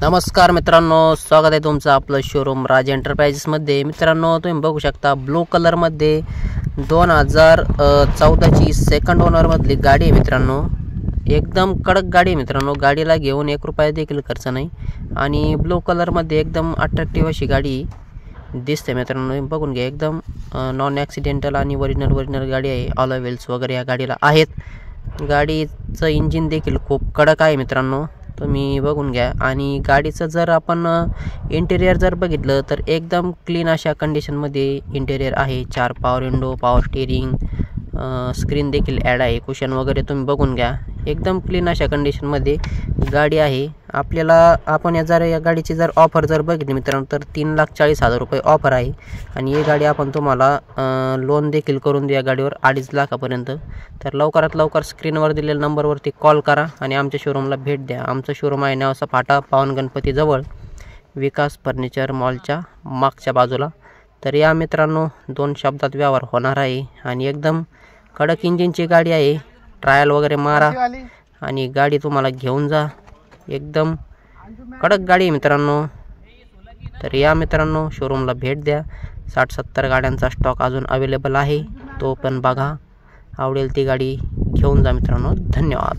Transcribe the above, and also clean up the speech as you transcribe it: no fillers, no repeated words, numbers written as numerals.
नमस्कार मित्रांनो, स्वागत आहे तुमचं आपलं शोरूम राज एंटरप्राइजेसमध्ये। मित्रांनो, तुम्ही बघू शकता ब्लू कलरमध्ये 2014ची सेकंड ओनरमधली गाडी आहे। मित्रांनो, एकदम कडक गाडी आहे। मित्रांनो, गाडीला घेऊन 1 रुपया देखील खर्च नाही आणि ब्लू कलरमध्ये एकदम अट्रॅक्टिव्ह अशी गाडी दिसते। मित्रांनो, बघून घ्या, एकदम नॉन ॲक्सिडेंटल आणि ओरिजिनल गाडी आहे। अलॉय व्हील्स वगैरे या गाडीला आहेत। गाडीचं इंजिन देखील खूप कडक आहे। मित्रांनो, तुम्ही बघून घ्या। आणि गाडीचं जर आपण इंटेरियर जर बघितलं तर एकदम क्लीन अशा कंडिशनमध्ये इंटेरियर आहे। 4 power window, power steering, screen देखील ॲड आहे। कुशन वगैरे तुम्ही बघून घ्या, एकदम क्लीन अशा कंडिशनमध्ये गाडी आहे। आपल्याला आपण या गाडीची जर ऑफर जर बघितली मित्रांनो तर 3,40,000 रुपये ऑफर आहे। आणि ही गाडी आपण तुम्हाला लोन देखील करून देऊ या गाडीवर 2.5 लाखापर्यंत। तर लवकरात लवकर स्क्रीनवर दिलेल्या नंबरवरती कॉल करा आणि आमच्या शोरूमला भेट द्या। आमचं शोरूम आहे नेवासा फाटा, पावन गणपतीजवळ, विकास फर्निचर मॉलच्या मागच्या बाजूला। तर या मित्रांनो, 2 शब्दात व्यवहार होणार आहे आणि एकदम कडक इंजिनची गाडी आहे। ट्रायल वगैरे मारा आणि गाडी तुम्हाला घेऊन जा। एकदम कडक गाडी आहे मित्रांनो। तर या मित्रांनो, शोरूमला भेट द्या। 60-70 गाड्यांचा स्टॉक अजून अवेलेबल आहे, तो पण बघा। आवडेल ती गाडी घेऊन जा मित्रांनो। धन्यवाद।